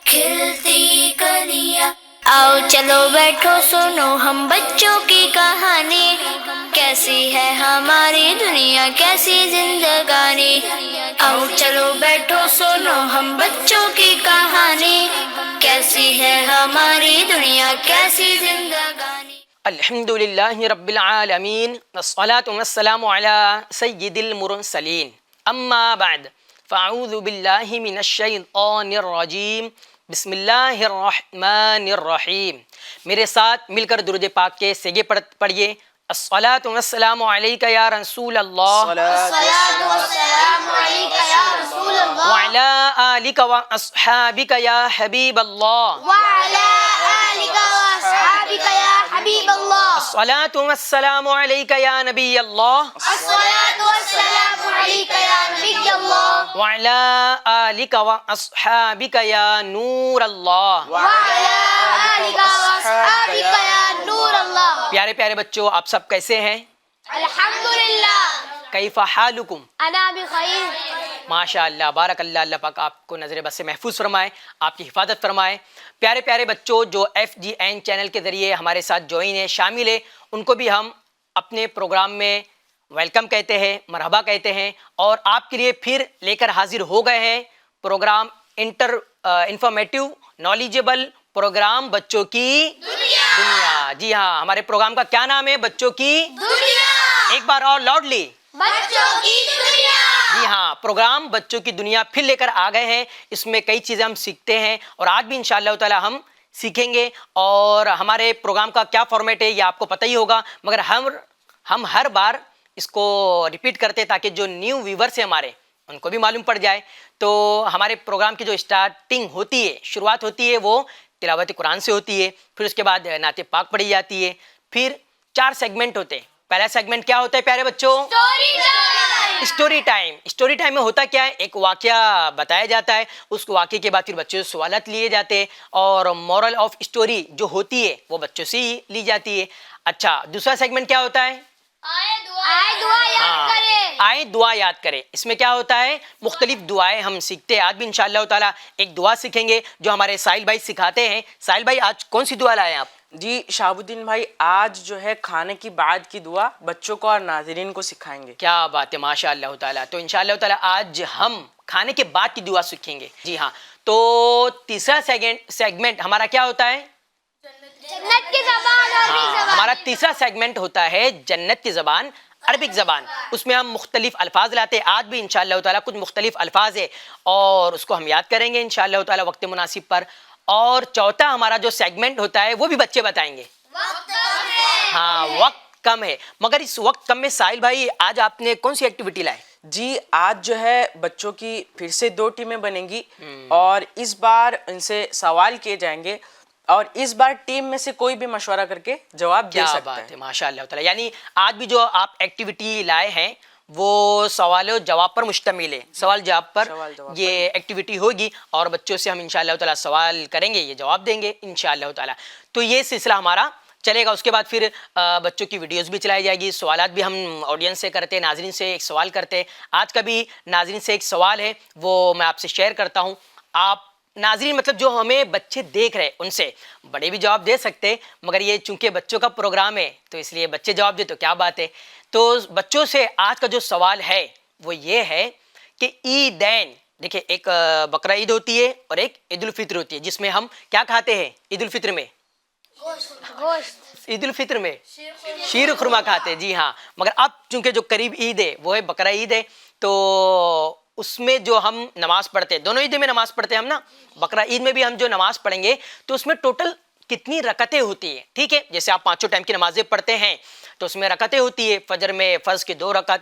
کھلتی کلیاں، آؤ چلو بیٹھو سنو ہم بچوں کی کہانی، کیسی ہے ہماری دنیا کیسی زندگانی، آؤ چلو بیٹھو سنو ہم بچوں کی کہانی، کیسی ہے ہماری دنیا کیسی زندگانی۔ الحمد للہ رب العالمین والصلاة والسلام علی سید المرسلین، اما بعد فاعوذ باللہ من الشیطان الرجیم، بسم اللہ الرحمن الرحیم۔ میرے ساتھ مل کر درود پاک کے سیگے پڑھیے۔ الصلاة والسلام علیک یا رسول اللہ، الصلاة والسلام علیک یا رسول اللہ، وعلی آلک واصحابک یا حبیب اللہ، وعلی آلک واصحابک یا حبیب اللہ، الصلاة والسلام علیک یا نبی اللہ، الصلاة والسلام علیک یا نبی اللہ، وعلی آلک واصحابک یا نور اللہ۔ وعلی آلک واصحابک یا نور اللہ۔ پیارے پیارے بچوں، آپ سب کیسے ہیں؟ الحمدللہ، کیف حالکم؟ انا بخیر۔ ماشاء اللہ، بارک اللہ، اللہ پاک آپ کو نظر بد سے محفوظ فرمائے، آپ کی حفاظت فرمائے۔ پیارے پیارے بچوں، جو FGN چینل کے ذریعے ہمارے ساتھ جوائن ہے، شامل ہے، ان کو بھی ہم اپنے پروگرام میں ویلکم کہتے ہیں، مرحبا کہتے ہیں، اور آپ کے لیے پھر لے کر حاضر ہو گئے ہیں پروگرام انفارمیٹیو نالجبل پروگرام بچوں کی دنیا۔ جی ہاں، ہمارے پروگرام کا کیا نام ہے؟ بچوں کی دنیا، ایک بار اور لاؤڈلی۔ بچوں کی دنیا۔ جی ہاں، پروگرام بچوں کی دنیا پھر لے کر آ گئے ہیں۔ اس میں کئی چیزیں ہم سیکھتے ہیں، اور آج بھی انشاءاللہ تعالی ہم سیکھیں گے۔ اور ہمارے پروگرام کا کیا فارمیٹ ہے یہ آپ کو پتہ ہی ہوگا، مگر ہم ہر بار اس کو ریپیٹ کرتے تاکہ جو نیو ویورس ہیں ہمارے، ان کو بھی معلوم پڑ جائے۔ تو ہمارے پروگرام کی جو اسٹارٹنگ ہوتی ہے، شروعات ہوتی ہے، وہ تلاوت قرآن سے ہوتی ہے، پھر اس کے بعد نعت پاک پڑھی جاتی ہے، پھر 4 سیگمنٹ ہوتے ہیں۔ پہلا سیگمنٹ کیا ہوتا ہے پیارے بچوں؟ Story time. اسٹوری ٹائم میں ہوتا کیا ہے؟ ایک واقعہ بتایا جاتا ہے، اس واقعے کے بعد پھر بچوں سے سوالات لیے جاتے ہیں، اور مورل آف اسٹوری جو ہوتی ہے وہ بچوں سے ہی لی جاتی ہے۔ اچھا، دوسرا سیگمنٹ کیا ہوتا ہے؟ آئے دعا یاد کریں۔ آئے دعا یاد کریں۔ اس میں کیا ہوتا ہے؟ مختلف دعائیں ہم سیکھتے ہیں۔ آج بھی انشاءاللہ تعالیٰ ایک دعا سیکھیں گے جو ہمارے ساحل بھائی سکھاتے ہیں۔ ساحل بھائی، آج کون سی دعا لائے ہیں آپ؟ جی شہاب الدین بھائی، آج جو ہے کھانے کی بعد کی دعا بچوں کو اور ناظرین کو سکھائیں گے۔ کیا بات ہے، ماشاء اللہ تعالیٰ۔ تو انشاءاللہ تعالیٰ آج ہم کھانے کے بعد کی دعا سیکھیں گے۔ جی ہاں، تو تیسرا سیگمنٹ ہمارا کیا ہوتا ہے؟ جنت کی زبان اور بھی زبان۔ ہمارا تیسرا سیگمنٹ ہوتا ہے جنت کی زبان، عربک زبان۔ اس میں ہم مختلف الفاظ لاتے ہیں۔ آج بھی انشاءاللہ تعالیٰ کچھ مختلف الفاظ ہے، اور اس کو ہم یاد کریں گے انشاءاللہ تعالیٰ وقت مناسب پر۔ اور چوتھا ہمارا جو سیگمنٹ ہوتا ہے وہ بھی بچے بتائیں گے۔ ہاں، وقت کم ہے، مگر اس وقت کم میں ساحل بھائی آج آپ نے کون سی ایکٹیویٹی لائے؟ جی آج جو ہے بچوں کی پھر سے 2 ٹیمیں بنیں گی، اور اس بار ان سے سوال کیے جائیں گے، اور اس بار ٹیم میں سے کوئی بھی مشورہ کر کے جواب دے کیا سکتا بات ہے، ہے۔ ماشاء اللہ تعالیٰ۔ یعنی آج بھی جو آپ ایکٹیویٹی لائے ہیں وہ سوال و جواب پر مشتمل ہے، سوال جواب پر سوال جواب یہ ایکٹیویٹی ہوگی، اور بچوں سے ہم انشاءاللہ تعالیٰ سوال کریں گے، یہ جواب دیں گے انشاءاللہ تعالیٰ۔ تو یہ سلسلہ ہمارا چلے گا۔ اس کے بعد پھر بچوں کی ویڈیوز بھی چلائی جائے گی، سوالات بھی ہم آڈینس سے کرتے ہیں، ناظرین سے ایک سوال کرتے ہیں۔ آج کا بھی ناظرین سے ایک سوال ہے، وہ میں آپ سے شیئر کرتا ہوں۔ آپ ناظرین مطلب جو ہمیں بچے دیکھ رہے، ان سے بڑے بھی جواب دے سکتے، مگر یہ چونکہ بچوں کا پروگرام ہے تو اس لیے بچے جواب دے تو کیا بات ہے۔ تو بچوں سے آج کا جو سوال ہے وہ یہ ہے کہ عیدین، دیکھیں ایک بقرہ عید ہوتی ہے اور ایک عید الفطر ہوتی ہے، جس میں ہم کیا کھاتے ہیں؟ عید الفطر میں گوشت، عید الفطر میں شیر خرما کھاتے ہیں۔ جی ہاں، مگر اب چونکہ جو قریب عید ہے وہ ہے بقرہ عید ہے، تو اس میں جو ہم نماز پڑھتے ہیں، دونوں عیدوں میں نماز پڑھتے ہیں ہم نا، بقرہ عید میں بھی ہم جو نماز پڑھیں گے تو اس میں ٹوٹل کتنی رکعتیں ہوتی ہیں؟ ٹھیک ہے، جیسے آپ 5 ٹائم کی نمازیں پڑھتے ہیں تو اس میں رکعتیں ہوتی ہے، فجر میں فرض کی 2 رکعت،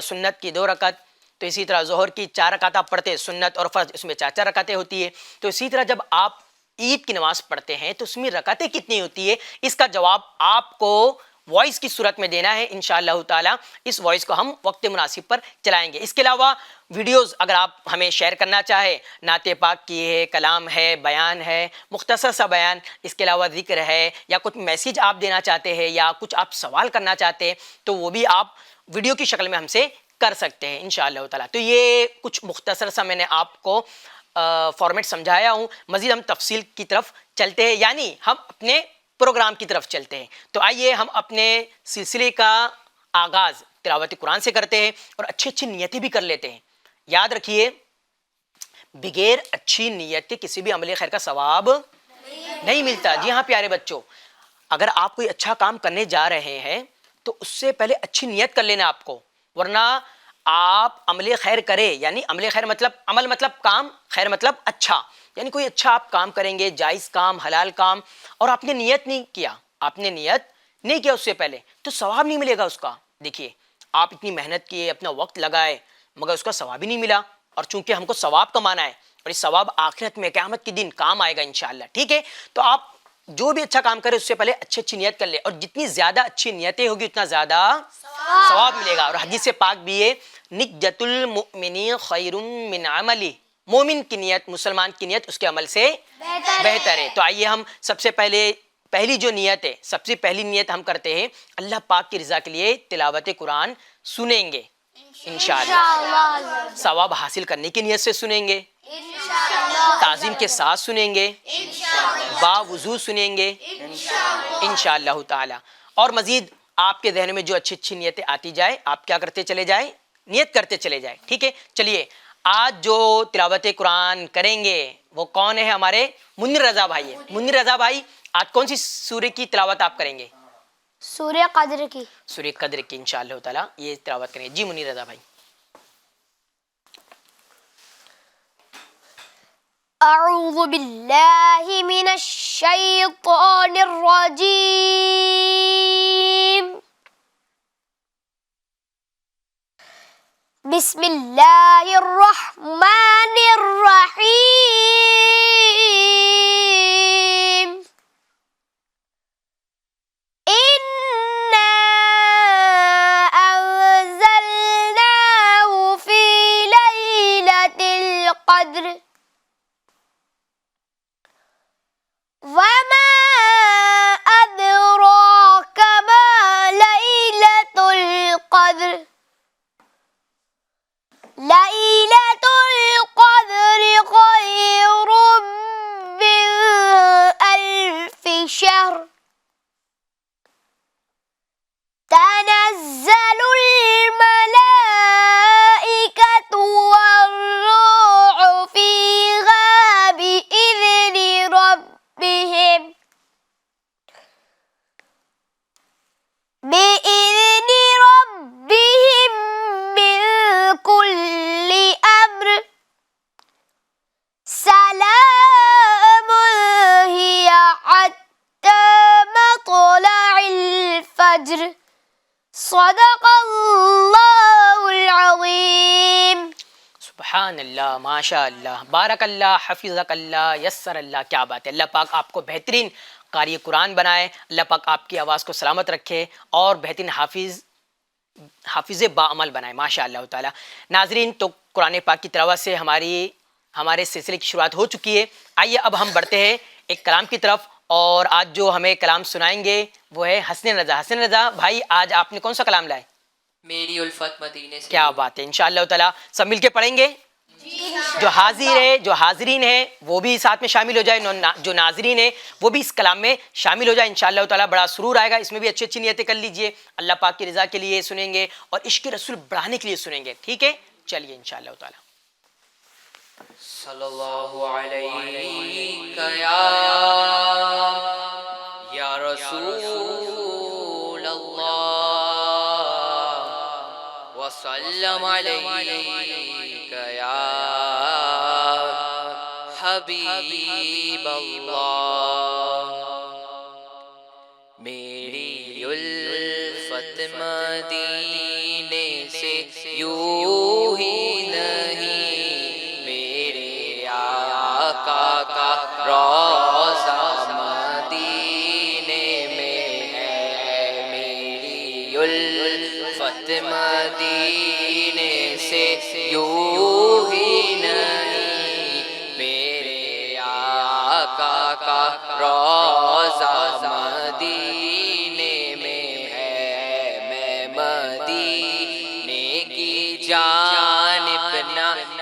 سنت کی 2 رکعت، تو اسی طرح ظہر کی 4 رکعت آپ پڑھتے ہیں، سنت اور فرض اس میں 4 رکعتیں ہوتی ہے۔ تو اسی طرح جب آپ عید کی نماز پڑھتے ہیں تو اس میں رکعتیں کتنی ہوتی ہے؟ اس کا جواب آپ کو وائس کی صورت میں دینا ہے انشاءاللہ تعالیٰ۔ اس وائس کو ہم وقت مناسب پر چلائیں گے۔ اس کے علاوہ ویڈیوز اگر آپ ہمیں شیئر کرنا چاہیں، نعت پاک کی ہے، کلام ہے، بیان ہے، مختصر سا بیان، اس کے علاوہ ذکر ہے، یا کچھ میسیج آپ دینا چاہتے ہیں، یا کچھ آپ سوال کرنا چاہتے ہیں، تو وہ بھی آپ ویڈیو کی شکل میں ہم سے کر سکتے ہیں انشاءاللہ تعالیٰ۔ تو یہ کچھ مختصر سا میں نے آپ کو فارمیٹ سمجھایا ہوں. مزید ہم تفصیل کی طرف چلتے ہیں, یعنی ہم اپنے پروگرام کی طرف چلتے ہیں. تو آئیے ہم اپنے سلسلے کا آغاز تلاوت قرآن سے کرتے ہیں اور اچھی اچھی نیتیں بھی کر لیتے ہیں. یاد رکھیے, بغیر اچھی نیت کے کسی بھی عمل خیر کا ثواب نہیں ملتا. جی ہاں پیارے بچوں, اگر آپ کوئی اچھا کام کرنے جا رہے ہیں تو اس سے پہلے اچھی نیت کر لینا آپ کو, ورنہ آپ عمل خیر کرے, یعنی عمل خیر مطلب عمل مطلب کام, خیر مطلب اچھا, یعنی کوئی اچھا آپ کام کریں گے, جائز کام, حلال کام, اور آپ نے نیت نہیں کیا, آپ نے نیت نہیں کیا اس سے پہلے, تو ثواب نہیں ملے گا اس کا. دیکھیے آپ اتنی محنت کیے, اپنا وقت لگائے, مگر اس کا ثواب ہی نہیں ملا. اور چونکہ ہم کو ثواب کمانا ہے اور یہ ثواب آخرت میں قیامت کے دن کام آئے گا انشاءاللہ. ٹھیک ہے, تو آپ جو بھی اچھا کام کرے اس سے پہلے اچھی اچھی نیت کر لے, اور جتنی زیادہ اچھی نیتیں ہوگی اتنا زیادہ ثواب ملے گا. اور حدیث پاک بھی ہے, نجت المؤمن خیر من عملی, مومن کی نیت, مسلمان کی نیت اس کے عمل سے بہتر ہے. تو آئیے ہم سب سے پہلی جو نیت ہے, سب سے پہلی نیت ہم کرتے ہیں اللہ پاک کی رضا کے لیے تلاوت قرآن سنیں گے انشاءاللہ. ثواب حاصل کرنے کی نیت سے سنیں گے, تعظیم کے ساتھ سنیں گے, با وضو سنیں گے انشاءاللہ تعالی. اور مزید آپ کے ذہن میں جو اچھی اچھی نیتیں آتی جائے آپ کیا کرتے چلے جائیں, نیت کرتے چلے جائیں. ٹھیک ہے, چلیے آج جو تلاوت قرآن کریں گے وہ کون ہے, ہمارے منیر رضا بھائی ہے. منیر رضا بھائی, آج کون سی سورہ کی تلاوت آپ کریں گے؟ سورہ قدر کی. سورہ قدر کی انشاءاللہ تعالی یہ تلاوت کریں گے. جی منیر رضا بھائی. اعوذ باللہ من الشیطان الرجیم. بسم اللہ الرحمن الرحیم. انا انزلناہ فی لیلۃ القدر وما أدراك ما ليلة القدر ليلة القدر خير من ألف شهر تنزل الملائكة والروح فيها بإذن ربهم من كل أمر سلام هي حتى مطلع الفجر صدق اللہ العظیم. سبحان اللہ, ماشاء اللہ, بارک اللہ, حفظک اللہ, یسر اللہ. کیا بات ہے, اللہ پاک آپ کو بہترین قاری قرآن بنائے, اللہ پاک آپ کی آواز کو سلامت رکھے اور بہترین حافظ باعمل بنائے ماشاء اللہ تعالی. ناظرین, تو قرآن پاک کی تلاوت سے ہمارے سلسلے کی شروعات ہو چکی ہے. آئیے اب ہم بڑھتے ہیں ایک کلام کی طرف, اور آج جو ہمیں کلام سنائیں گے وہ ہے حسن رضا. حسن رضا بھائی, آج آپ نے کون سا کلام لائے؟ میری الفت مدینے سے. کیا بات ہے, انشاءاللہ تعالی سب مل کے پڑھیں گے. جو حاضر ہے, جو حاضرین ہیں وہ بھی ساتھ میں شامل ہو جائے, جو ناظرین ہیں وہ بھی اس کلام میں شامل ہو جائے انشاءاللہ تعالی. بڑا سرور آئے گا, اس میں بھی اچھی اچھی نیتیں کر لیجئے. اللہ پاک کی رضا کے لیے سنیں گے اور عشق رسول بڑھانے کے لیے سنیں گے. ٹھیک ہے, چلیے انشاءاللہ تعالی. صلی اللہ علیہ یا رسول اللہ وسلم علیک یا حبیب اللہ. میری الفت مدینے سے یوں ہی نہیں, میرے آقا کا روضہ مدینے میں ہے. میری الفت مدینے سے یوں ہی نہیں, میرے آقا کا روضہ مدینے میں ہے. میں مدینے کی جانب نہ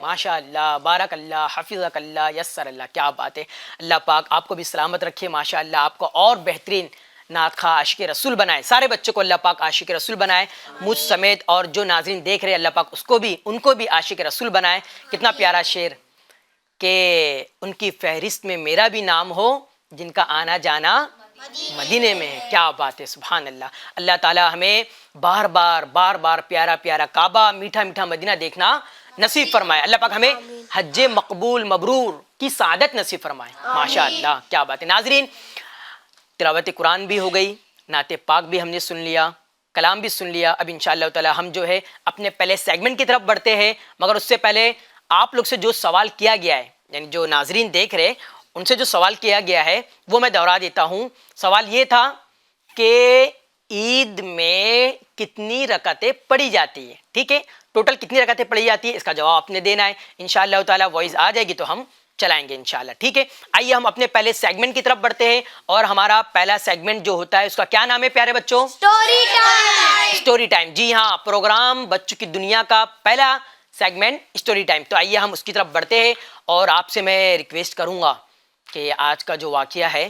ماشاء اللہ، بارک اللہ، حفظک اللہ، یسر اللہ. کیا بات ہے. اللہ پاک آپ کو بھی سلامت رکھے. ماشاء اللہ آپ کو اور بہترین نعت خواہ عاشق رسول بنائے. سارے بچوں کو اللہ پاک عاشق رسول بنائے، مجھ سمیت، اور جو ناظرین دیکھ رہے اللہ پاک ان کو بھی عاشق رسول بنائے. کتنا پیارا شعر کہ ان کی فہرست میں میرا بھی نام ہو، جن کا آنا جانا مدینے میں ہے. کیا بات ہے، سبحان اللہ. اللہ تعالی ہمیں بار بار پیارا پیارا کعبہ، میٹھا میٹھا مدینہ دیکھنا نصیب فرمائے. اللہ پاک ہمیں حج مقبول مبرور کی سعادت نصیب فرمائے. ماشاء اللہ کیا بات ہے. ناظرین تلاوت قرآن بھی ہو گئی، نعت پاک بھی ہم نے سن لیا، کلام بھی سن لیا. اب انشاءاللہ تعالی ہم جو ہے اپنے پہلے سیگمنٹ کی طرف بڑھتے ہیں. مگر اس سے پہلے آپ لوگ سے جو سوال کیا گیا ہے، یعنی جو ناظرین دیکھ رہے ان سے جو سوال کیا گیا ہے وہ میں دہرا دیتا ہوں. سوال یہ تھا کہ عید میں کتنی رکعتیں پڑھی جاتی ہے. ٹھیک ہے، ٹوٹل کتنی رکعتیں پڑھی جاتی ہے، اس کا جواب آپ نے دینا ہے. انشاءاللہ تعالی وائس آ جائے گی تو ہم چلائیں گے انشاءاللہ. ٹھیک ہے، آئیے ہم اپنے پہلے سیگمنٹ کی طرف بڑھتے ہیں. اور ہمارا پہلا سیگمنٹ جو ہوتا ہے اس کا کیا نام ہے پیارے بچوں؟ Story time. جی ہاں، پروگرام بچوں کی دنیا کا پہلا سیگمنٹ اسٹوری ٹائم. تو آئیے ہم اس کی طرف بڑھتے ہیں. اور آپ سے میں ریکویسٹ کروں گا کہ آج کا جو واقعہ ہے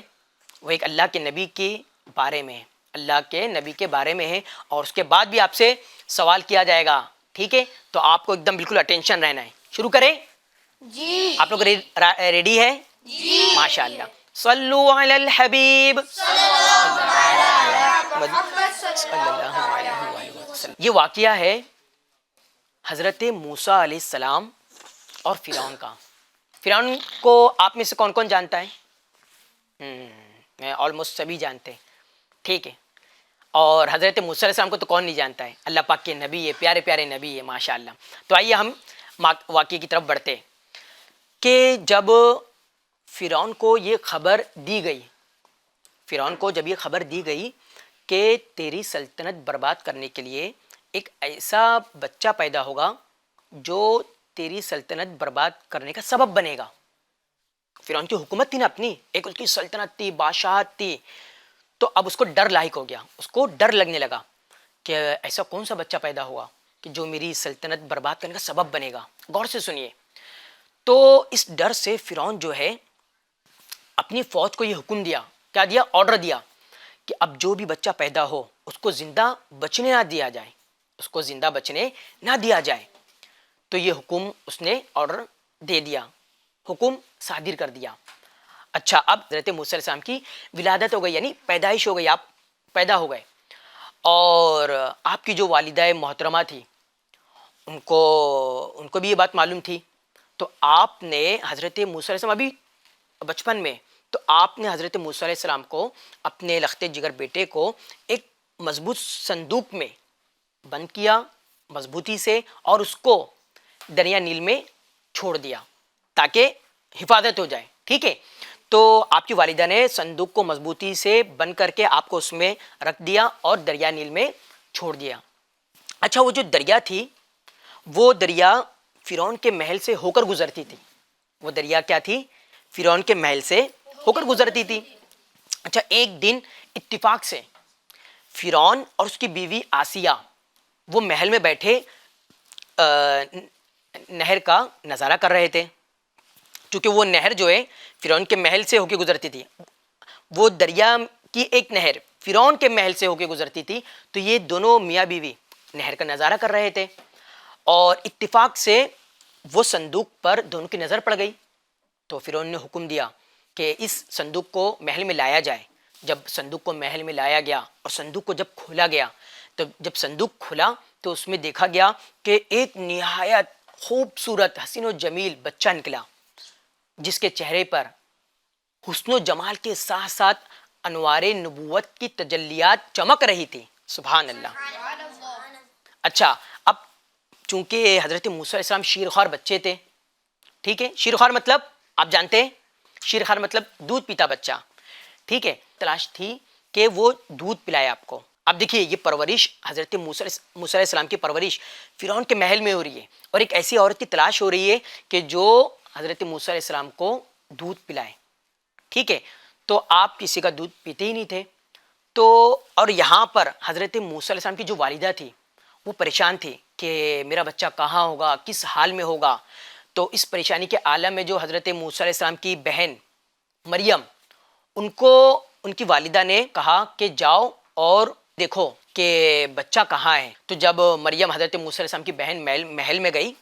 وہ ایک اللہ کے نبی کے بارے میں ہے، اللہ کے نبی کے بارے میں ہے، اور اس کے بعد بھی آپ سے سوال کیا جائے گا. ٹھیک ہے، تو آپ کو ایک دم بالکل اٹینشن رہنا ہے. شروع کریں؟ جی. آپ لوگ ریڈی ہے؟ جی. ماشاء اللہ. صلو علی الحبیب صلی اللہ علیہ وسلم. یہ واقعہ ہے حضرت موسیٰ علیہ السلام اور فرعون کا. فرعون کو آپ میں سے کون کون جانتا ہے؟ میں آلموسٹ سبھی جانتے ہیں. ٹھیک ہے، اور حضرت موسیٰ علیہ السلام کو تو کون نہیں جانتا ہے، اللہ پاک کے نبی ہے، پیارے پیارے نبی ہے ماشاء اللہ. تو آئیے ہم واقعے کی طرف بڑھتے ہیں کہ جب فرعون کو یہ خبر دی گئی، فرعون کو جب یہ خبر دی گئی کہ تیری سلطنت برباد کرنے کے لیے ایک ایسا بچہ پیدا ہوگا جو تیری سلطنت برباد کرنے کا سبب بنے گا. فرعون کی حکومت تھی نا اپنی، ایک اس کی سلطنت تھی، بادشاہت تھی. تو اب اس کو ڈر لاحق ہو گیا، اس کو ڈر لگنے لگا کہ ایسا کون سا بچہ پیدا ہوا کہ جو میری سلطنت برباد کرنے کا سبب بنے گا. غور سے سنیے. تو اس ڈر سے فرعون جو ہے اپنی فوج کو یہ حکم دیا، کیا دیا؟ آرڈر دیا کہ اب جو بھی بچہ پیدا ہو اس کو زندہ بچنے نہ دیا جائے، اس کو زندہ بچنے نہ دیا جائے. تو یہ حکم اس نے آرڈر دے دیا، حکم صادر کر دیا. اچھا، اب حضرت موسیٰ علیہ السلام کی ولادت ہو گئی، یعنی پیدائش ہو گئی، آپ پیدا ہو گئے. اور آپ کی جو والدہ محترمہ تھی ان کو بھی یہ بات معلوم تھی. تو آپ نے حضرت موسیٰ علیہ السلام ابھی بچپن میں، تو آپ نے حضرت موسیٰ علیہ السلام کو، اپنے لخت جگر بیٹے کو ایک مضبوط صندوق میں بند کیا مضبوطی سے، اور اس کو دریا نیل میں چھوڑ دیا تاکہ حفاظت ہو جائے. ٹھیک ہے، تو آپ کی والدہ نے صندوق کو مضبوطی سے بند کر کے آپ کو اس میں رکھ دیا اور دریا نیل میں چھوڑ دیا. اچھا، وہ جو دریا تھی وہ دریا فرعون کے محل سے ہو کر گزرتی تھی. وہ دریا کیا تھی؟ فرعون کے محل سے ہو کر گزرتی تھی. اچھا، ایک دن اتفاق سے فرعون اور اس کی بیوی آسیہ وہ محل میں بیٹھے نہر کا نظارہ کر رہے تھے. چونکہ وہ نہر جو ہے فرعون کے محل سے ہو کے گزرتی تھی، وہ دریا کی ایک نہر فرعون کے محل سے ہو کے گزرتی تھی. تو یہ دونوں میاں بیوی نہر کا نظارہ کر رہے تھے، اور اتفاق سے وہ صندوق پر دونوں کی نظر پڑ گئی. تو فرعون نے حکم دیا کہ اس صندوق کو محل میں لایا جائے. جب صندوق کو محل میں لایا گیا اور صندوق کو جب کھولا گیا، تو جب صندوق کھلا تو اس میں دیکھا گیا کہ ایک نہایت خوبصورت حسین و جمیل بچہ نکلا، جس کے چہرے پر حسن و جمال کے ساتھ ساتھ انوار نبوت کی تجلیات چمک رہی تھی. سبحان اللہ. اچھا، اب چونکہ حضرت موسیٰ علیہ السلام شیرخوار بچے تھے. ٹھیک ہے، شیرخوار مطلب آپ جانتے ہیں، شیرخوار مطلب دودھ پیتا بچہ. ٹھیک ہے، تلاش تھی کہ وہ دودھ پلائے آپ کو. اب دیکھیے، یہ پرورش حضرت موسیٰ علیہ السلام کی پرورش فرعون کے محل میں ہو رہی ہے، اور ایک ایسی عورت کی تلاش ہو رہی ہے کہ جو حضرت موسیٰ علیہ السلام کو دودھ پلائے. ٹھیک ہے، تو آپ کسی کا دودھ پیتے ہی نہیں تھے. تو اور یہاں پر حضرت موسیٰ علیہ السلام کی جو والدہ تھی وہ پریشان تھی کہ میرا بچہ کہاں ہوگا، کس حال میں ہوگا. تو اس پریشانی کے عالم میں جو حضرت موسیٰ علیہ السلام کی بہن مریم، ان کو ان کی والدہ نے کہا کہ جاؤ اور دیکھو کہ بچہ کہاں ہے. تو جب مریم حضرت موسیٰ علیہ السلام کی بہن محل میں گئی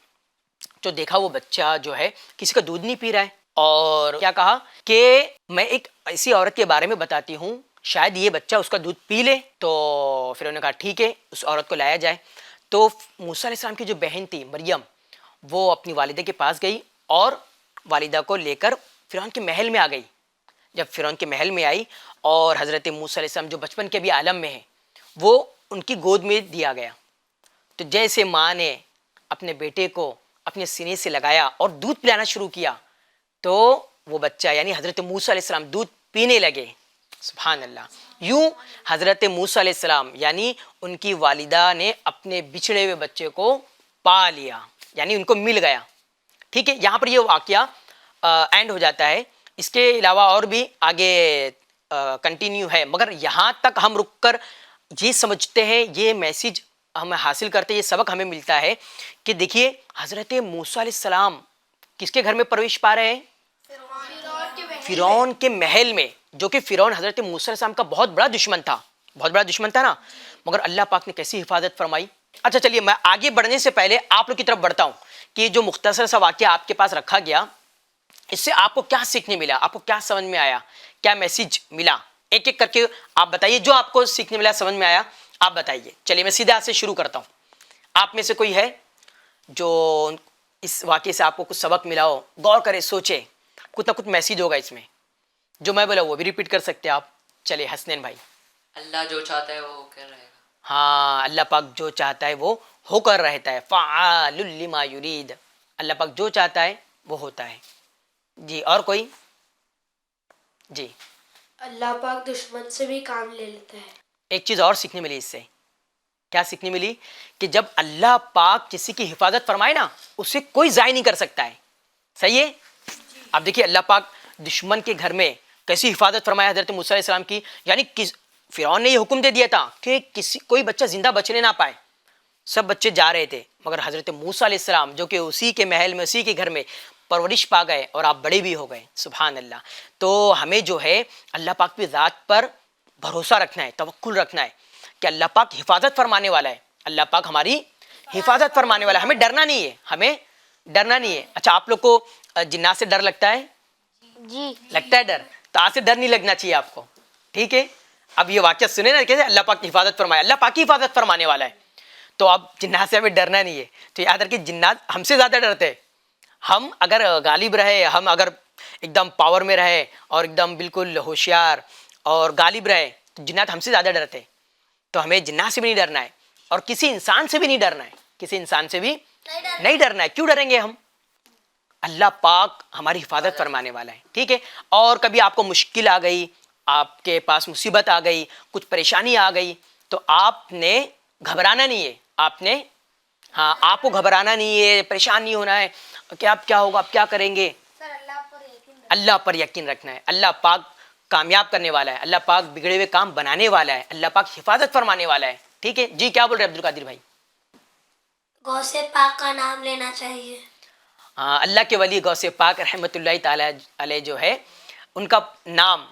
تو دیکھا وہ بچہ جو ہے کسی کا دودھ نہیں پی رہا ہے. اور کیا کہا کہ میں ایک ایسی عورت کے بارے میں بتاتی ہوں، شاید یہ بچہ اس کا دودھ پی لے. تو پھر انہوں نے کہا ٹھیک ہے، اس عورت کو لایا جائے. تو موسیٰ علیہ السلام کی جو بہن تھی مریم، وہ اپنی والدہ کے پاس گئی اور والدہ کو لے کر فرعون کے محل میں آ گئی. جب فرعون کے محل میں آئی اور حضرت موسیٰ علیہ السلام جو بچپن کے بھی عالم میں ہیں وہ ان کی گود میں دیا گیا. تو جیسے ماں نے اپنے بیٹے کو اپنے سینے سے لگایا اور دودھ پلانا شروع کیا تو وہ بچہ یعنی حضرت موسیٰ علیہ السلام دودھ پینے لگے. سبحان اللہ. یوں حضرت موسیٰ علیہ السلام یعنی ان کی والدہ نے اپنے بچھڑے ہوئے بچے کو پا لیا، یعنی ان کو مل گیا. ٹھیک ہے، یہاں پر یہ واقعہ اینڈ ہو جاتا ہے. اس کے علاوہ اور بھی آگے کنٹینیو ہے، مگر یہاں تک ہم رک کر یہ سمجھتے ہیں، یہ میسیج ہمیں حاصل کرتے، یہ سبق ہمیں ملتا ہے کہ دیکھیے حضرت موسیٰ علیہ السلام کس کے گھر میں پرورش پا رہے ہیں؟ فرعون کے محل میں، جو کہ فرعون حضرت موسیٰ علیہ السلام کا بہت بڑا دشمن تھا، بہت بڑا دشمن تھا نا. مگر اللہ پاک نے کیسی حفاظت فرمائی. اچھا چلیے، میں آگے بڑھنے سے پہلے آپ لوگ کی طرف بڑھتا ہوں کہ جو مختصر سا واقعہ آپ کے پاس رکھا گیا، اس سے آپ کو کیا سیکھنے ملا، آپ کو کیا سمجھ میں آیا، کیا میسیج ملا؟ ایک ایک کر کے آپ بتائیے، جو آپ کو سیکھنے ملا، سمجھ میں آیا، آپ بتائیے. چلیے میں سیدھے آپ سے شروع کرتا ہوں. آپ میں سے کوئی ہے جو اس واقعے سے آپ کو کچھ سبق ملا ہو؟ غور کرے، سوچے، کچھ نہ کچھ میسیج ہوگا اس میں. جو میں بولا وہ بھی ریپیٹ کر سکتے آپ. چلیے حسنین بھائی. اللہ جو چاہتا ہے وہ کر رہے گا. ہاں، اللہ پاک جو چاہتا ہے وہ ہو کر رہتا ہے. فعال لما یرید. اللہ پاک جو چاہتا ہے وہ ہوتا ہے. جی اور کوئی؟ جی. اللہ پاک دشمن سے بھی کام لے لیتا ہے. ایک چیز اور سیکھنے ملی اس سے. کیا سیکھنے ملی؟ کہ جب اللہ پاک کسی کی حفاظت فرمائے نا، اسے کوئی ضائع نہیں کر سکتا ہے. صحیح ہے؟ اب دیکھیے اللہ پاک دشمن کے گھر میں کیسی حفاظت فرمایا حضرت موسیٰ علیہ السلام کی. یعنی فرعون نے یہ حکم دے دیا تھا کہ کوئی بچہ زندہ بچنے نہ پائے. سب بچے جا رہے تھے، مگر حضرت موسیٰ علیہ السلام جو کہ اسی کے محل میں، اسی کے گھر میں پرورش پا گئے اور آپ بڑے بھی ہو گئے. سبحان اللہ. تو ہمیں جو ہے اللہ پاک کی ذات پر بھروسہ رکھنا ہے، توکل رکھنا ہے کہ اللہ پاک حفاظت فرمانے والا ہے. اللہ پاک ہماری حفاظت فرمانے والا ہے. ہمیں ڈرنا نہیں ہے، ہمیں ڈرنا نہیں ہے. اچھا، آپ لوگ کو جنات سے ڈر لگتا ہے؟ جی لگتا ہے ڈر. تو آج سے ڈر نہیں لگنا چاہیے آپ کو. ٹھیک ہے، اب یہ واقعہ سنیں نا کیسے اللہ پاک کی حفاظت فرمائے. اللہ پاک کی حفاظت فرمانے والا ہے. تو اب جنات سے ہمیں ڈرنا نہیں ہے. تو یاد رکھیے جنات ہم سے زیادہ ڈرتے ہیں. ہم اگر غالب رہے، ہم اگر ایک دم پاور میں رہے اور ایک دم بالکل ہوشیار اور غالب رہے تو جنات ہم سے زیادہ ڈرتے ہیں. تو ہمیں جنات سے بھی نہیں ڈرنا ہے اور کسی انسان سے بھی نہیں ڈرنا ہے. کسی انسان سے بھی نہیں ڈرنا ہے. کیوں ڈریں گے ہم؟ اللہ پاک ہماری حفاظت فرمانے والا ہے. ٹھیک ہے. اور کبھی آپ کو مشکل آ گئی، آپ کے پاس مصیبت آ گئی، کچھ پریشانی آ گئی، تو آپ نے گھبرانا نہیں ہے. آپ کو گھبرانا نہیں ہے، پریشان نہیں ہونا ہے کہ اب کیا ہوگا، اب کیا کریں گے. اللہ پر یقین رکھنا ہے. اللہ پاک کامیاب کرنے والا ہے. اللہ پاک بگڑے ہوئے کام بنانے والا ہے. اللہ پاک حفاظت فرمانے والا ہے. ٹھیک ہے جی. کیا بول رہے عبد القادر بھائی؟ غوث پاک کا نام لینا چاہیے. ہاں، اللہ کے ولی غوث پاک رحمۃ اللہ تعالی علیہ جو ہے، ان کا نام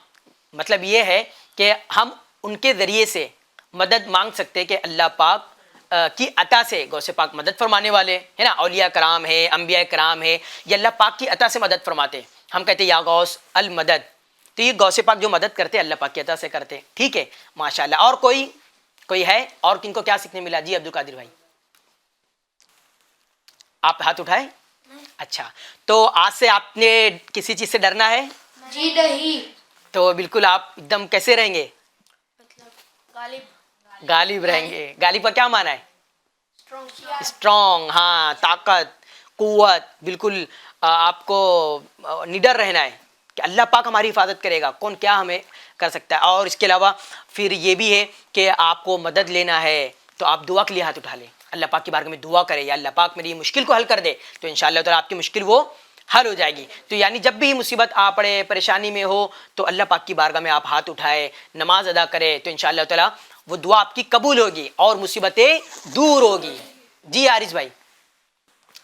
مطلب یہ ہے کہ ہم ان کے ذریعے سے مدد مانگ سکتے کہ اللہ پاک کی عطا سے. غوث پاک مدد فرمانے والے ہے نا، اولیاء کرام ہے، انبیاء کرام ہے، یہ اللہ پاک کی عطا سے مدد فرماتے. ہم کہتے ہیں یا غوث المدد. تو یہ غوث پاک جو مدد کرتے اللہ پاک کی عطا سے کرتے. ٹھیک ہے، ماشاء اللہ. اور کوئی ہے؟ اور کن کو کیا سیکھنے ملا؟ جی عبد القادر بھائی، آپ ہاتھ اٹھائے. اچھا، تو آج سے آپ نے کسی چیز سے ڈرنا ہے؟ جی نہیں. تو بالکل آپ ایک دم کیسے رہیں گے؟ غالب غالب رہیں گے. غالب کا کیا معنی ہے؟ اسٹرانگ. ہاں، طاقت، قوت. بالکل آپ کو نڈر رہنا ہے کہ اللہ پاک ہماری حفاظت کرے گا، کون کیا ہمیں کر سکتا ہے. اور اس کے علاوہ پھر یہ بھی ہے کہ آپ کو مدد لینا ہے تو آپ دعا کے لیے ہاتھ اٹھا لیں. اللہ پاک کی بارگاہ میں دعا کرے یا اللہ پاک میری مشکل کو حل کر دے، تو انشاءاللہ تعالیٰ آپ کی مشکل وہ حل ہو جائے گی. تو یعنی جب بھی مصیبت آ پڑے، پریشانی میں ہو، تو اللہ پاک کی بارگاہ میں آپ ہاتھ اٹھائے، نماز ادا کرے، تو انشاءاللہ تعالیٰ وہ دعا آپ کی قبول ہوگی اور مصیبتیں دور ہوگی. جی عارض بھائی.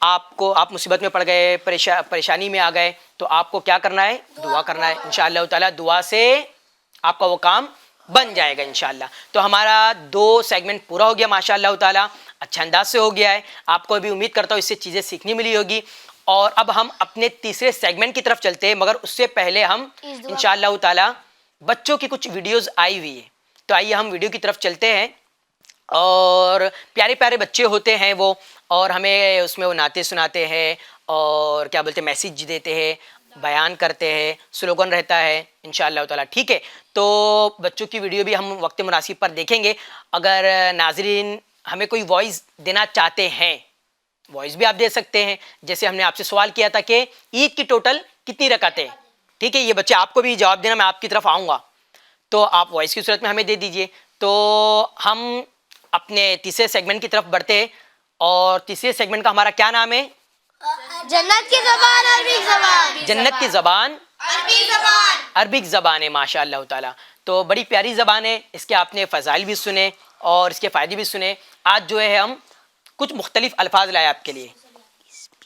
آپ مصیبت میں پڑ گئے، پریشانی میں آ گئے، تو آپ کو کیا کرنا ہے؟ دعا کرنا ہے. انشاءاللہ تعالیٰ دعا سے آپ کا وہ کام بن جائے گا انشاءاللہ. تو ہمارا 2 سیگمنٹ پورا ہو گیا ماشاءاللہ تعالیٰ، اچھا انداز سے ہو گیا ہے. آپ کو بھی امید کرتا ہوں اس سے چیزیں سیکھنی ملی ہوگی. اور اب ہم اپنے تیسرے سیگمنٹ کی طرف چلتے ہیں، مگر اس سے پہلے ہم انشاءاللہ تعالیٰ بچوں کی کچھ ویڈیوز آئی ہوئی ہے، تو آئیے ہم ویڈیو کی طرف چلتے ہیں. اور پیارے پیارے بچے ہوتے ہیں وہ، اور ہمیں اس میں وہ نعتیں سناتے ہیں اور کیا بولتے ہیں میسیج دیتے ہیں، بیان کرتے ہیں، سلوگن رہتا ہے انشاءاللہ تعالیٰ. ٹھیک ہے، تو بچوں کی ویڈیو بھی ہم وقت مناسب پر دیکھیں گے. اگر ناظرین ہمیں کوئی وائس دینا چاہتے ہیں، وائس بھی آپ دے سکتے ہیں. جیسے ہم نے آپ سے سوال کیا تھا کہ عید کی ٹوٹل کتنی رکعتیں؟ ٹھیک ہے، یہ بچے آپ کو بھی جواب دینا، میں آپ کی طرف آؤں گا، تو آپ وائس کی صورت میں ہمیں دے دیجئے. تو ہم اپنے تیسرے سیگمنٹ کی طرف بڑھتے ہیں، اور تیسرے سیگمنٹ کا ہمارا کیا نام ہے؟ جنت کی زبان عربک زبان. جنت کی زبان عربی زبان. عربک زبان ہے ماشاء اللہ تعالیٰ. تو بڑی پیاری زبان ہے، اس کے آپ نے فضائل بھی سنے اور اس کے فائدے بھی سنے. آج جو ہے ہم کچھ مختلف الفاظ لائے آپ کے لیے.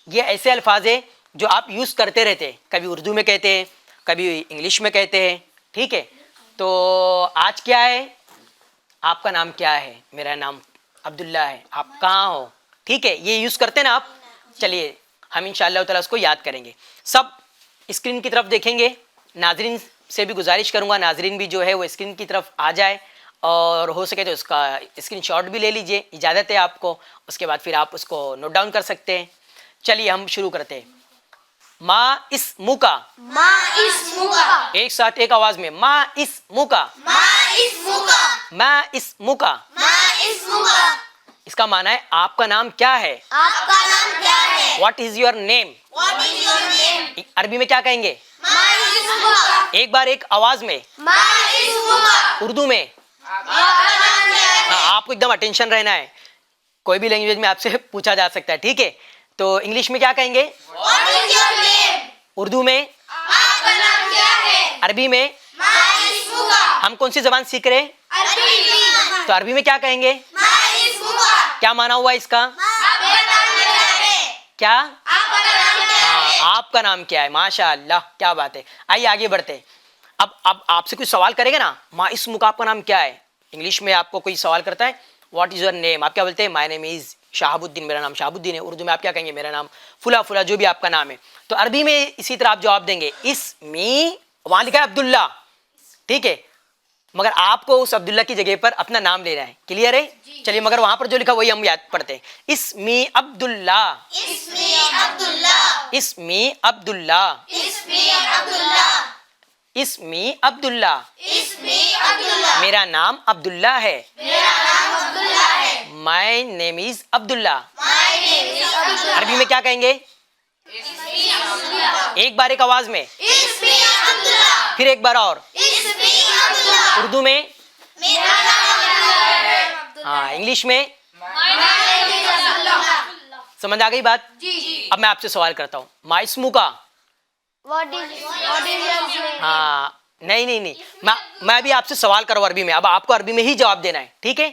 یہ ایسے الفاظ ہیں جو آپ یوز کرتے رہتے ہیں، کبھی اردو میں کہتے ہیں، کبھی انگلش میں کہتے ہیں. ٹھیک ہے، تو آج کیا ہے؟ آپ کا نام کیا ہے؟ میرا نام عبداللہ ہے. آپ کہاں ہو؟ ٹھیک ہے، یہ یوز کرتے ہیں نا آپ. چلیے ہم انشاءاللہ تعالیٰ اس کو یاد کریں گے. سب اسکرین کی طرف دیکھیں گے. ناظرین سے بھی گزارش کروں گا، ناظرین بھی جو ہے وہ اسکرین کی طرف آ جائے، اور ہو سکے تو اس کا اسکرین شاٹ بھی لے لیجئے، اجازت ہے آپ کو. اس کے بعد پھر آپ اس کو نوٹ ڈاؤن کر سکتے ہیں. چلیے ہم شروع کرتے ہیں. ما اسمو کا، ما اسمو کا. ایک ساتھ ایک آواز میں، ما اسمو کا. ما اسمو کا. ما اسمو کا. ما اسمو کا. اس کا معنی ہے آپ کا نام کیا ہے؟ آپ کا نام کیا ہے؟ What is your name? What is your name? عربی میں کیا کہیں گے؟ ما اسمو کا. ایک بار ایک آواز میں. ما اسمو کا. اردو میں آپ کا نام کیا ہے؟ ہاں، آپ کو ایک دم اٹینشن رہنا ہے، کوئی بھی لینگویج میں آپ سے پوچھا جا سکتا ہے. ٹھیک ہے، تو انگلش میں کیا کہیں گے؟ What is your name? Urdu میں؟ آپ کا نام کیا ہے؟ عربی میں؟ ما اسمو کا. ہم کون سی زبان سیکھ رہے ہیں؟ عربی زبان. تو عربی میں کیا کہیں گے؟ ما اسمو کا. کیا مانا ہوا اس کا؟ آپ کا نام کیا ہے؟ کیا؟ آپ کا نام کیا ہے؟ ہاں، آپ کا نام کیا ہے؟ ماشاء اللہ، کیا بات ہے. آئیے آگے بڑھتے ہیں. اب آپ سے کوئی سوال کرے گا نا، ما اسمو کا، آپ کا نام کیا ہے؟ انگلش میں آپ کو کوئی سوال کرتا ہے، واٹ از یور نیم، آپ کیا بولتے ہیں؟ مائی نیم از شہاب الدین، میرا نام شہاب الدین ہے. اردو میں آپ کیا کہیں گے؟ میرا نام فلاں فلاں، جو بھی آپ کا نام ہے. تو عربی میں اسی طرح آپ جواب دیں گے اسمی، وہاں لکھا ہے عبداللہ. ٹھیک ہے، مگر آپ کو اس عبداللہ کی جگہ پر اپنا نام لینا ہے. کلیئر ہے؟ چلیے، مگر وہاں پر جو لکھا وہی ہم یاد پڑھتے ہیں. اسمی عبداللہ. اسمی عبداللہ. اسمی عبداللہ. اسمی عبداللہ. اسمی عبداللہ. اسمی عبداللہ. میرا نام عبداللہ ہے. میرا نام عبداللہ ہے. مائی نیم از عبداللہ. مائی نیم از عبداللہ. عربی میں کیا کہیں گے؟ اسمی عبداللہ. ایک بار ایک آواز میں، اسمی عبداللہ. پھر ایک بار اور. اسمی عبداللہ. اردو میں؟ میرا نام عبداللہ ہے. ہاں. انگلش میں؟ مائی نیم از عبداللہ. سمجھ آ گئی بات؟ جی. اب میں آپ سے سوال کرتا ہوں، ما اسمو کا. What is your name? ہاں، نہیں، میں بھی آپ سے سوال کروں عربی میں. اب آپ کو عربی میں ہی جواب دینا ہے. ٹھیک ہے،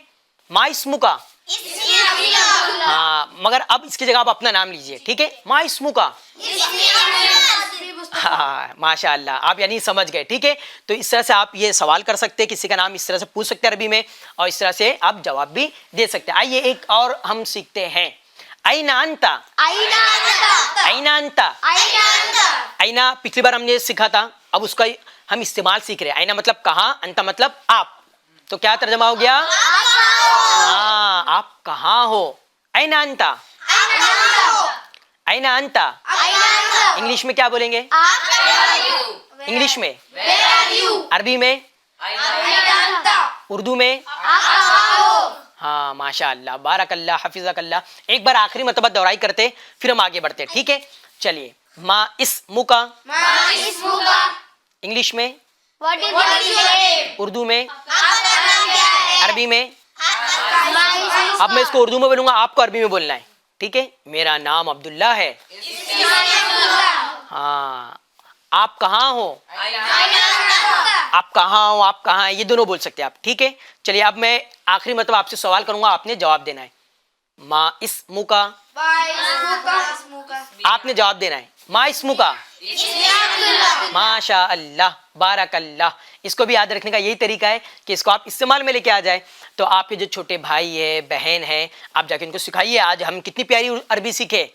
ما اسمو کا. اسمی عبداللہ. ہاں، مگر اب اس کی جگہ آپ اپنا نام لیجئے. ٹھیک ہے، ما اسمو کا. اسمی عبداللہ. ہاں، ماشاء اللہ، آپ یعنی سمجھ گئے. ٹھیک ہے، تو اس طرح سے آپ یہ سوال کر سکتے ہیں، کسی کا نام اس طرح سے پوچھ سکتے ہیں عربی میں، اور اس طرح سے آپ جواب بھی دے سکتے ہیں. آئیے ایک اور ہم سیکھتے ہیں. اینا انتا. اینا انت. اینا انتا. اینا انت. اینا پچھلی بار ہم نے سیکھا تھا، اب اس کا ہم استعمال سیکھ رہے ہیں. اینا مطلب کہاں، انتا مطلب آپ. تو کیا ترجمہ ہو گیا؟ ہاں، آپ کہاں ہو. اینا انتا. اینا انتا. انگلش میں کیا بولیں گے؟ انگلش میں؟ عربی میں؟ اردو میں؟ ہاں، ماشاء اللہ، بارک اللہ، حفظک اللہ. ایک بار آخری مرتبہ دہرائی کرتے، پھر ہم آگے بڑھتے. ٹھیک ہے، چلیے. ما اسمو کا. انگلش میں؟ اردو میں؟ عربی میں؟ اب میں اس کو اردو میں بولوں گا، آپ کو عربی میں بولنا ہے. ٹھیک ہے، میرا نام عبداللہ ہے. ہاں. آپ کہاں ہو؟ آپ کہاں ہو، آپ کہاں ہیں، یہ دونوں بول سکتے ہیں آپ. ٹھیک ہے، چلیے اب میں آخری مرتبہ آپ سے سوال کروں گا، آپ نے جواب دینا ہے. ما اسمو کا. آپ نے جواب دینا ہے. ما اسمو کا. ماشاء اللہ بارک اللہ. اس کو بھی یاد رکھنے کا یہی طریقہ ہے کہ اس کو آپ استعمال میں لے کے آ جائیں. تو آپ کے جو چھوٹے بھائی ہے بہن ہیں آپ جا کے ان کو سکھائیے. آج ہم کتنی پیاری عربی سیکھے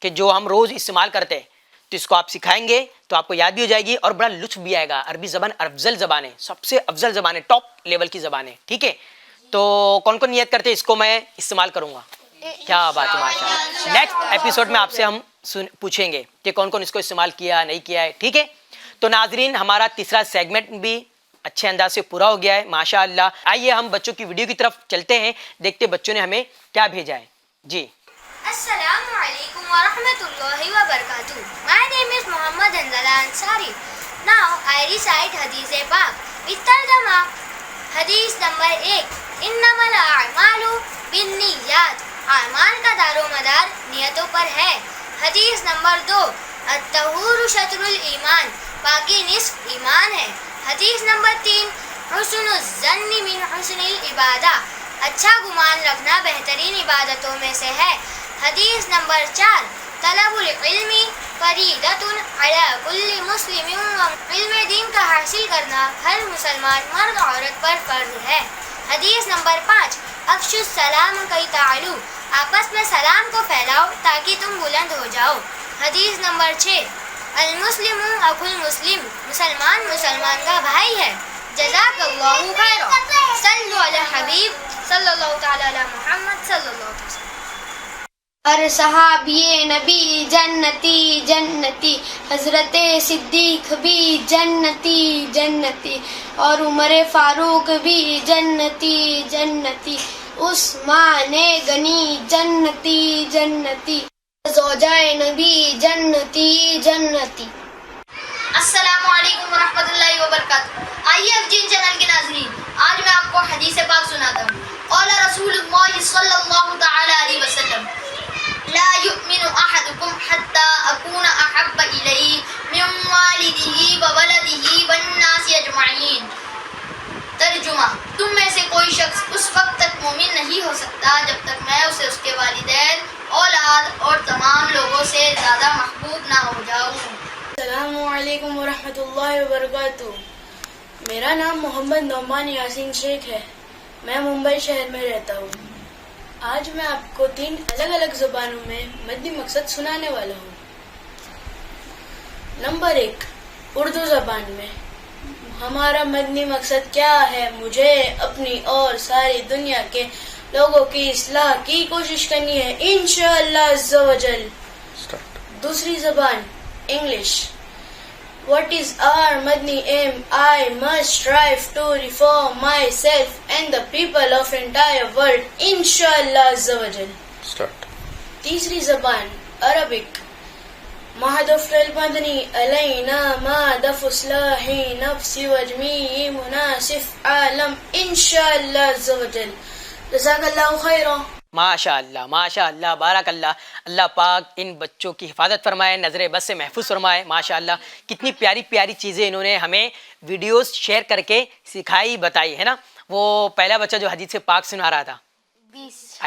کہ جو ہم روز استعمال کرتے ہیں, تو اس کو آپ سکھائیں گے تو آپ کو یاد بھی ہو جائے گی اور بڑا لطف بھی آئے گا. عربی زبان افضل زبان ہے, سب سے افضل زبان ہے, ٹاپ لیول کی زبان ہے. ٹھیک ہے, تو کون کون نیت کرتے اس کو میں استعمال کروں گا؟ کیا بات ہے ماشاء اللہ. نیکسٹ ایپیسوڈ میں آپ سے ہم پوچھیں گے کہ کون کون اس کو استعمال کیا نہیں کیا ہے. ٹھیک ہے, تو ناظرین ہمارا تیسرا سیگمنٹ بھی اچھے انداز سے پورا ہو گیا ہے ماشاء اللہ. آئیے ہم بچوں کی ویڈیو کی طرف چلتے ہیں, دیکھتے بچوں نے ہمیں کیا بھیجا ہے. جی السلام علیکم ورحمۃ اللہ وبرکاتہ. My name is Muhammad Anzala Ansari. Now I recite حدیث پاک بالترجمہ. حدیث نمبر 1. انما الاعمال بالنیات. اعمال کا دار و مدار نیتوں پر ہے. حدیث نمبر 2. الطہور شطر الایمان. پاکی نصف ایمان ہے. حدیث نمبر 3. حسن الظن من حسن العبادہ. اچھا گمان رکھنا بہترین عبادتوں میں سے ہے. حدیث نمبر 4. طلب العلم فریضۃ علی کل مسلم. علم دین کا حاصل کرنا ہر مسلمان مرد عورت پر فرض ہے. حدیث نمبر 5. افشوا السلام کی تعلو. آپس میں سلام کو پھیلاؤ تاکہ تم بلند ہو جاؤ. حدیث نمبر 6. المسلم اخو المسلم. مسلمان مسلمان کا بھائی ہے. جزاک اللہ خیرا. صلوا علی حبیب صلی اللہ تعالی علی محمد صلی اللہ علیہ وسلم. اور صحابی نبی جنتی جنتی. حضرت صدیق بھی جنتی جنتی. اور عمر فاروق بھی جنتی جنتی. عثمان غنی جنتی جنتی. زوجائے نبی جنتی جنتی. السلام علیکم ورحمۃ اللہ وبرکاتہ. آئیے افجین چینل کے ناظرین, آج میں آپ کو حدیث پاک سناتا ہوں. قال رسول اللہ صلی اللہ تعالی علیہ وسلم لا يؤمن احدكم حتى اكون احب اليه من والده وولده والناس اجمعین. ترجمہ. تم میں سے کوئی شخص اس وقت تک مومن نہیں ہو سکتا جب تک میں اسے اس کے والدین, اولاد اور تمام لوگوں سے زیادہ محبوب نہ ہو جاؤں. السلام علیکم ورحمۃ اللہ وبرکاتہ. میرا نام محمد نعمان یاسین شیخ ہے. میں ممبئی شہر میں رہتا ہوں. آج میں آپ کو 3 الگ الگ زبانوں میں مدنی مقصد سنانے والا ہوں. نمبر 1. اردو زبان میں. ہمارا مدنی مقصد کیا ہے؟ مجھے اپنی اور ساری دنیا کے لوگوں کی اصلاح کی کوشش کرنی ہے انشاءاللہ عز و جل. دوسری زبان English. What is our Madni aim? I must strive to reform myself and the people of entire world, Inshallah Azza wa Jal. Start. تیسری زبان عربک. مہدف المدنی علینا مہدف اصلاح نفس وجمی مناسف عالم انشاءاللہ عز و جل. جزاک اللہ خیرا. ماشاء اللہ ماشاء اللہ بارک اللہ. اللہ پاک ان بچوں کی حفاظت فرمائے, نظر بد سے محفوظ فرمائے. ماشاء اللہ کتنی پیاری پیاری چیزیں انہوں نے ہمیں ویڈیوز شیئر کر کے سکھائی بتائی ہے نا. وہ پہلا بچہ جو حدیث پاک سنا رہا تھا,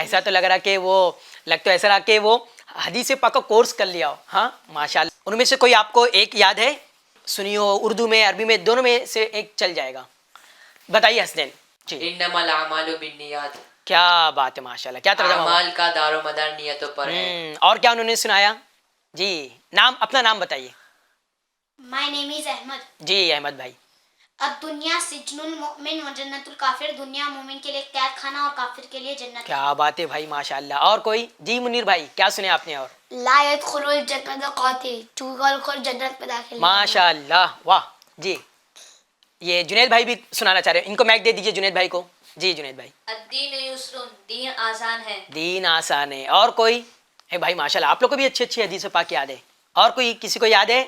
ایسا تو لگ رہا کہ وہ لگ تو ایسا رہا کہ وہ حدیث پاک کا کورس کر لیا ہو. ہاں ماشاء اللہ. ان میں سے کوئی آپ کو ایک یاد ہے؟ سنیو, اردو میں عربی میں دونوں میں سے ایک چل جائے گا. بتائیے حسنین. جی انما الاعمال بالنیات. کیا بات ہے ماشاء اللہ. کیا ترجمہ ہوا؟ اعمال کا دار و مدار نیتوں پر ہے. اور کیا انہوں نے سنایا؟ جی نام, اپنا نام بتائیے. My name is Ahmed. جی احمد بھائی. الدنیا سجن المؤمن و جنت الکافر. دنیا مومن کے لیے قید خانہ اور کافر کے لیے جنت. کیا بات ہے بھائی ماشاء اللہ. اور کوئی؟ جی منیر بھائی کیا سنے آپ نے؟ اور لا يدخل الجنت قاتل. چوغل خور جنت میں داخل. ماشاء اللہ واہ. جی یہ جنید بھائی بھی سنانا چاہ رہے ہیں, ان کو مائک دے دیجیے جنید بھائی کو. جی جنید بھائی. الدین یسر. دین آسان ہے. دین آسان ہے. اور کوئی؟ اے بھائی ماشاء اللہ آپ لوگ کو بھی اچھی اچھی حدیث پاک یاد ہے. اور کوئی کسی کو یاد ہے؟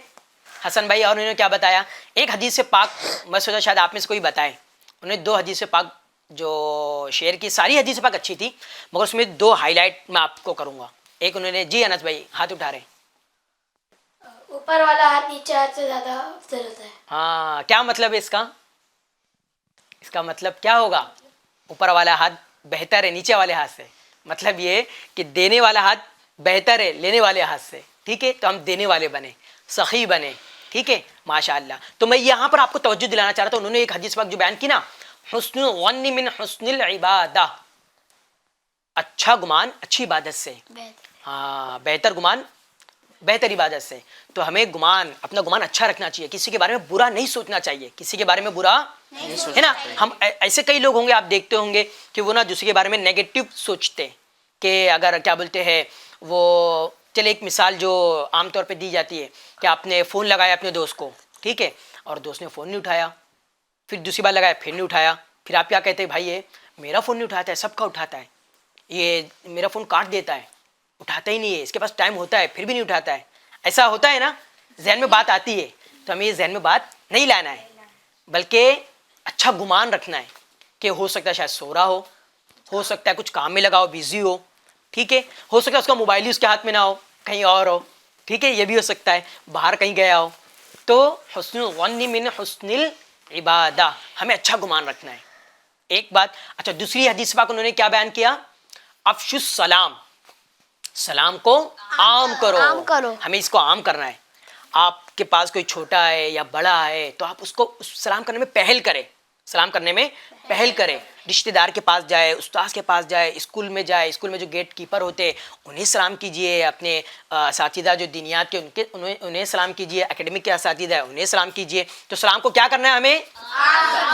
حسن بھائی. اور انہوں نے کیا بتایا؟ ایک حدیث پاک میں سوچا شاید آپ میں سے کوئی بتائے. انہوں نے 2 حدیث پاک جو شیئر کی. ساری حدیث پاک اچھی تھی مگر اس میں 2 ہائی لائٹ میں آپ کو کروں گا. ایک انہوں نے, جی انس بھائی ہاتھ اٹھا رہے ہیں. اوپر والا ہاتھ نیچے ہاتھ سے زیادہ افضل ہوتا ہے. ہاں کیا مطلب ہے اس کا؟ اس کا مطلب کیا ہوگا؟ اوپر والا ہاتھ بہتر ہے نیچے والے ہاتھ سے. مطلب یہ کہ دینے والا ہاتھ بہتر ہے لینے والے ہاتھ سے, ٹھیک ہے, تو ہم دینے والے بنے, سخی بنے, ٹھیک ہے, ماشاء اللہ. تو میں یہاں پر آپ کو توجہ دلانا چاہ رہا تھا, انہوں نے ایک حدیث پاک جو بیان کی نا, حسن الظن من حسن العبادہ, اچھا گمان اچھی عبادت سے, ہاں بہتر گمان بہتر عبادت سے. تو ہمیں گمان اپنا گمان اچھا رکھنا چاہیے, کسی کے بارے میں برا نہیں سوچنا چاہیے, کسی کے بارے میں برا ہے نا. ہم ایسے کئی لوگ ہوں گے, آپ دیکھتے ہوں گے کہ وہ نا دوسرے کے بارے میں نیگیٹو سوچتے, کہ اگر کیا بولتے ہیں وہ, چلے ایک مثال جو عام طور پہ دی جاتی ہے کہ آپ نے فون لگایا اپنے دوست کو, ٹھیک ہے, اور دوست نے فون نہیں اٹھایا, پھر دوسری بار لگایا پھر نہیں اٹھایا, پھر آپ کیا کہتے ہیں, بھائی یہ میرا فون نہیں اٹھاتا ہے, سب کا اٹھاتا ہے, یہ میرا فون کاٹ دیتا ہے, اٹھاتا ہی نہیں ہے, اس کے پاس ٹائم ہوتا ہے پھر بھی نہیں اٹھاتا ہے. ایسا ہوتا ہے نا, ذہن میں بات آتی ہے. تو ہمیں یہ ذہن میں بات نہیں لانا ہے, بلکہ اچھا گمان رکھنا ہے کہ ہو سکتا ہے شاید سو رہا ہو سکتا ہے کچھ کام میں لگا ہو, بزی ہو, ٹھیک ہے, ہو سکتا ہے اس کا موبائل ہی اس کے ہاتھ میں نہ ہو, کہیں اور ہو, ٹھیک ہے, یہ بھی ہو سکتا ہے, باہر کہیں گیا ہو. تو حسن الظن من حسن العبادہ, ہمیں اچھا گمان رکھنا ہے, ایک بات. اچھا, دوسری حدیث پاک انہوں نے کیا بیان کیا, افشوا السلام, سلام کو عام کرو, ہمیں اس کو عام کرنا ہے. آپ کے پاس کوئی چھوٹا ہے یا بڑا ہے تو آپ اس کو سلام کرنے میں پہل کریں, سلام کرنے میں پہل کریں, رشتہ دار کے پاس جائے, استاذ کے پاس جائے, اسکول میں جائے, اسکول میں جو گیٹ کیپر ہوتے انہیں سلام کیجئے, اپنے اساتذہ جو دینیات کے انہیں سلام کیجئے, اکیڈمک کے اساتذہ ہیں انہیں سلام کیجئے. تو سلام کو کیا کرنا ہے, ہمیں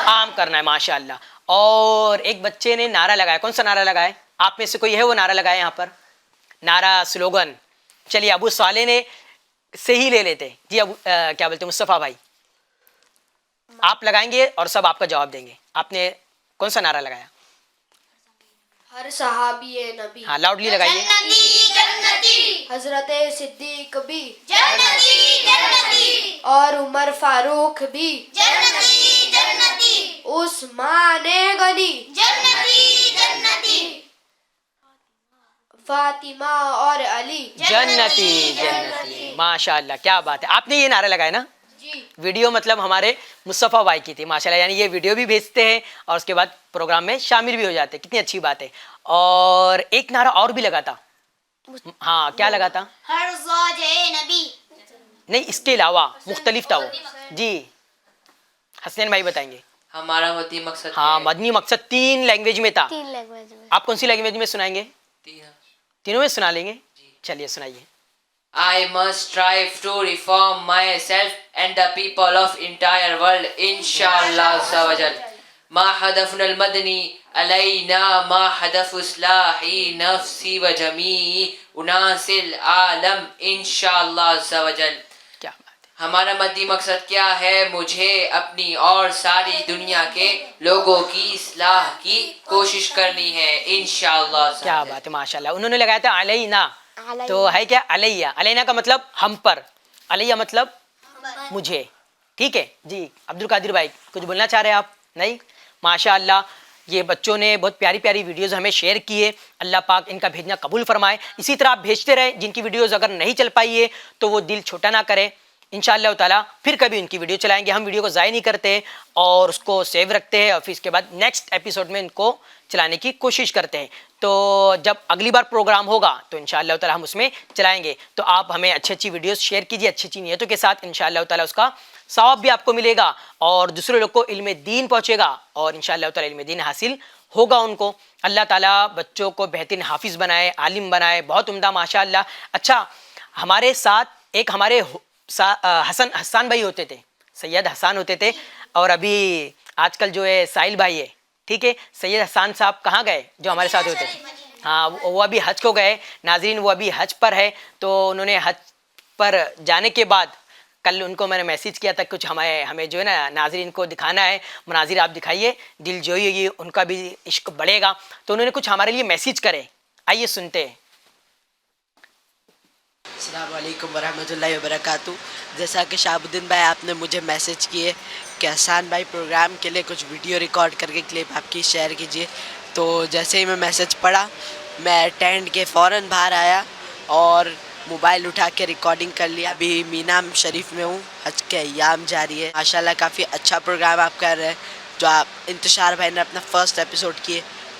عام کرنا ہے, ماشاء اللہ. اور ایک بچے نے نعرہ لگایا, کون سا نعرہ لگایا, آپ میں سے کوئی ہے وہ نعرہ لگایا یہاں پر, نعرہ سلوگن, چلیے ابو صالح نے سے ہی لے لیتے. جی ابو کیا بولتے مصطفیٰ بھائی, آپ لگائیں گے اور سب آپ کا جواب دیں گے. آپ نے کون سا نعرہ لگایا, ہر صحابی نبی, ہاں لاؤڈلی لگائیے, حضرت صدیق بھی, اور عمر فاروق بھی, عثمان غنی, فاطمہ اور علی جنتی جنتی. ماشاء اللہ, کیا بات ہے, آپ نے یہ نعرہ لگایا نا. ویڈیو مطلب ہمارے مصطفیٰ بھائی کی تھی, ماشاء اللہ, یعنی یہ ویڈیو بھی بھیجتے ہیں اور اس کے بعد پروگرام میں شامل بھی ہو جاتے ہیں, کتنی اچھی بات ہے. اور ایک نعرہ اور بھی لگا تھا, ہاں کیا لگا تھا, ہر زوج نبی. نہیں اس کے علاوہ مختلف تھا وہ. جی حسنین بھائی بتائیں گے. ہمارا مدنی مقصد ہاں مدنی مقصد 3 لینگویج میں تھا. 3 لینگویج میں. آپ کون سی لینگویج میں سنائیں گے, تینوں میں سنا لیں گے, چلیے سنائیے. I must strive to reform myself and the people of entire world inshallah azza wa jal. ما هدفنا المدني علينا ما هدف إصلاح نفسي وجميع أناس العالم inshallah azza wa jal. کیا بات ہے, ہمارا مدنی مقصد کیا ہے, مجھے اپنی اور ساری دنیا کے لوگوں کی اصلاح کی کوشش کرنی ہے انشاءاللہ. کیا بات ہے, ماشاء اللہ. انہوں نے لگایا تھا علینا, تو ہے کیا علیہ, علینا کا مطلب ہم پر, علیہ مطلب مجھے, ٹھیک ہے. جی عبد القادر بھائی کچھ بولنا چاہ رہے ہیں آپ, نہیں, ماشاء اللہ. یہ بچوں نے بہت پیاری پیاری ویڈیوز ہمیں شیئر کیے, اللہ پاک ان کا بھیجنا قبول فرمائے. اسی طرح آپ بھیجتے رہیں, جن کی ویڈیوز اگر نہیں چل پائی ہے تو وہ دل چھوٹا نہ کرے, انشاءاللہ تعالیٰ پھر کبھی ان کی ویڈیو چلائیں گے. ہم ویڈیو کو ضائع نہیں کرتے اور اس کو سیو رکھتے ہیں, اور پھر اس کے بعد نیکسٹ ایپیسوڈ میں ان کو چلانے کی کوشش کرتے ہیں. تو جب اگلی بار پروگرام ہوگا تو انشاءاللہ تعالیٰ ہم اس میں چلائیں گے. تو آپ ہمیں اچھی اچھی ویڈیوز شیئر کیجیے اچھی اچھی نیتوں کے ساتھ, انشاءاللہ تعالیٰ اس کا ثواب بھی آپ کو ملے گا اور دوسرے لوگ کو علم دین پہنچے گا, اور انشاءاللہ تعالیٰ علم دین حاصل ہوگا ان کو. اللہ تعالیٰ بچوں کو بہترین حافظ بنائے, عالم بنائے, بہت عمدہ ماشاءاللہ. اچھا, ہمارے ساتھ ایک ہمارے حسان بھائی ہوتے تھے, سید حسان ہوتے تھے, اور ابھی آج کل جو ہے ساحل بھائی ہے, ٹھیک ہے. سید حسان صاحب کہاں گئے جو ہمارے ساتھ ہوتے تھے, ہاں وہ ابھی حج کو گئے. ناظرین وہ ابھی حج پر ہے, تو انہوں نے حج پر جانے کے بعد کل ان کو میں نے میسیج کیا تھا کچھ ہمیں جو ہے نا ناظرین کو دکھانا ہے مناظر, آپ دکھائیے, دل جوئی ہوگی, ان کا بھی عشق بڑھے گا. تو انہوں نے کچھ ہمارے لیے میسیج کرے, آئیے سنتے ہیں. السلام علیکم ورحمۃ اللہ وبرکاتہ. جیسا کہ شہاب الدین بھائی آپ نے مجھے میسیج کیے کہ حسان بھائی پروگرام کے لیے کچھ ویڈیو ریکارڈ کر کے کلپ آپ کی شیئر کیجیے, تو جیسے ہی میں میسیج پڑھا میں ٹینٹ کے فوراً باہر آیا اور موبائل اٹھا کے ریکارڈنگ کر لیا. ابھی مینام شریف میں ہوں, حج کے ایام جاری ہے. ماشاءاللہ کافی اچھا پروگرام آپ کر رہے ہیں, جو آپ انتشار بھائی نے اپنا فرسٹ ایپیسوڈ کیے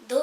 2।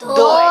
2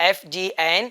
FGN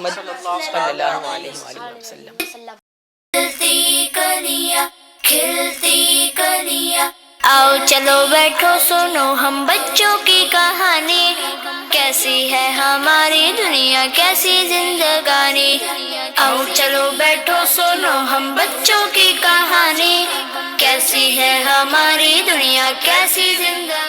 محمد صلی اللہ علیہ وآلہ وسلم. کھلتی کلیاں کھلتی کلیاں آؤ چلو بیٹھو سنو ہم بچوں کی کہانی کیسی ہے ہماری دنیا کیسی زندگانی آؤ چلو بیٹھو سنو ہم بچوں کی کہانی کیسی ہے ہماری دنیا کیسی زندگانی